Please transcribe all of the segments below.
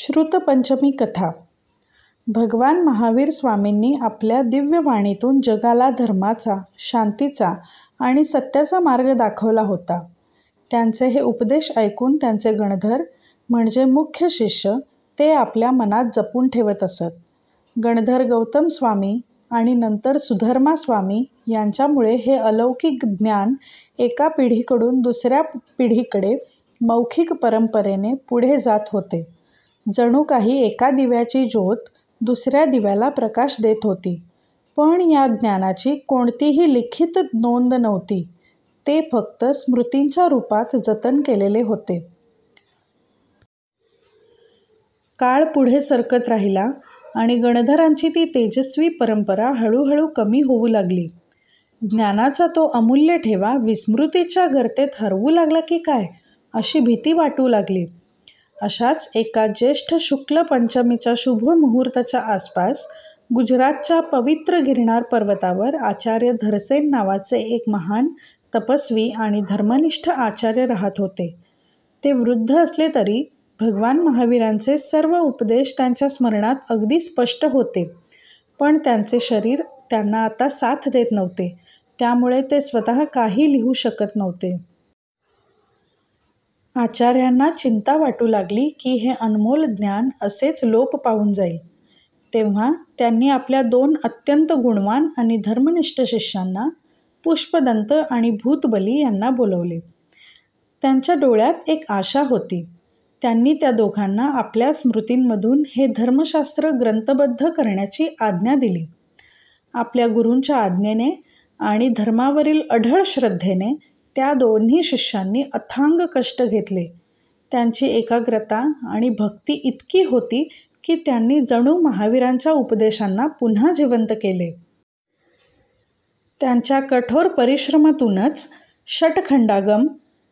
श्रुतपंचमी कथा. भगवान महावीर स्वामींनी आपल्या दिव्य वाणीतून जगाला धर्माचा, शांतीचा आणि सत्याचा मार्ग दाखवला होता. त्यांचे हे उपदेश ऐकून त्यांचे गणधर म्हणजे मुख्य शिष्य ते आपल्या मनात जपून ठेवत असत. गणधर गौतम स्वामी आणि नंतर सुधर्मा स्वामी यांच्यामुळे हे अलौकिक ज्ञान एका पिढीकडून दुसऱ्या पिढीकडे मौखिक परंपरेने पुढे जात होते. जणू काही एका दिव्याची ज्योत दुसऱ्या दिव्याला प्रकाश देत होती. पण या ज्ञानाची कोणतीही लिखित नोंद नव्हती. ते फक्त स्मृतींच्या रूपात जतन केलेले होते. काळ पुढे सरकत राहिला आणि गणधरांची ती तेजस्वी परंपरा हळूहळू कमी होऊ लागली. ज्ञानाचा तो अमूल्य ठेवा विस्मृतीच्या गर्तेत हरवू लागला की काय, अशी भीती वाटू लागली. अशाच एका ज्येष्ठ शुक्ल पंचमीच्या शुभ मुहूर्ताच्या आसपास गुजरातच्या पवित्र गिरनार पर्वतावर आचार्य धरसेन नावाचे एक महान तपस्वी आणि धर्मनिष्ठ आचार्य राहत होते. ते वृद्ध असले तरी भगवान महावीरांचे सर्व उपदेश त्यांच्या स्मरणात अगदी स्पष्ट होते. पण त्यांचे शरीर त्यांना आता साथ देत नव्हते, त्यामुळे ते स्वतः काही लिहू शकत नव्हते. आचार्यांना चिंता वाटू लागली की हे अनमोल ज्ञान असेच लोप पावून जाईल. तेव्हा त्यांनी आपल्या 2 अत्यंत गुणवान आणि धर्मनिष्ठ शिष्यांना, पुष्पदंत आणि भूतबली यांना बोलवले. त्यांच्या डोळ्यात एक आशा होती. त्यांनी त्या दोघांना आपल्या स्मृतींमधून हे धर्मशास्त्र ग्रंथबद्ध करण्याची आज्ञा दिली. आपल्या गुरूंच्या आज्ञेने आणि धर्मावरील अढळ श्रद्धेने त्या दोन्ही शिष्यांनी अथांग कष्ट घेतले. त्यांची एकाग्रता आणि भक्ती इतकी होती की त्यांनी जणू महावीरांच्या उपदेशांना पुन्हा जिवंत केले. त्यांच्या कठोर परिश्रमातूनच षटखंडागम,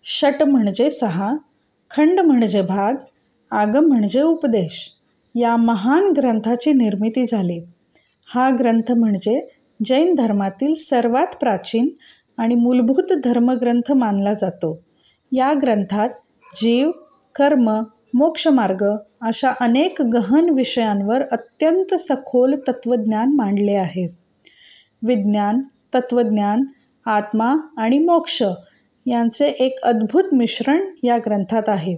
षट म्हणजे 6, खंड म्हणजे भाग, आगम म्हणजे उपदेश, या महान ग्रंथाची निर्मिती झाली. हा ग्रंथ म्हणजे जैन धर्मातील सर्वात प्राचीन आणि मूलभूत धर्मग्रंथ मानला जातो. या ग्रंथात जीव, कर्म, मोक्षमार्ग अशा अनेक गहन विषयांवर अत्यंत सखोल तत्वज्ञान मांडले आहे. विज्ञान, तत्वज्ञान, आत्मा आणि मोक्ष यांचे एक अद्भुत मिश्रण या ग्रंथात आहे.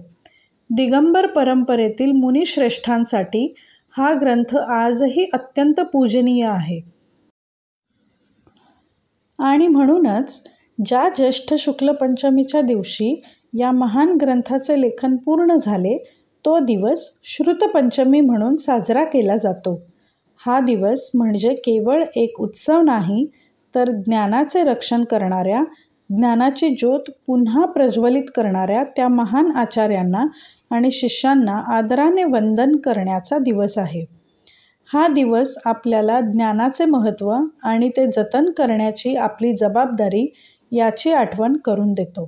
दिगंबर परंपरेतील मुनिश्रेष्ठांसाठी हा ग्रंथ आजही अत्यंत पूजनीय आहे. आणि म्हणूनच ज्या ज्येष्ठ शुक्ल पंचमीच्या दिवशी या महान ग्रंथाचे लेखन पूर्ण झाले, तो दिवस श्रुतपंचमी म्हणून साजरा केला जातो. हा दिवस म्हणजे केवळ एक उत्सव नाही, तर ज्ञानाचे रक्षण करणाऱ्या, ज्ञानाची ज्योत पुन्हा प्रज्वलित करणाऱ्या त्या महान आचार्यांना आणि शिष्यांना आदराने वंदन करण्याचा दिवस आहे. हा दिवस आपल्याला ज्ञानाचे महत्त्व आणि ते जतन करण्याची आपली जबाबदारी याची आठवण करून देतो.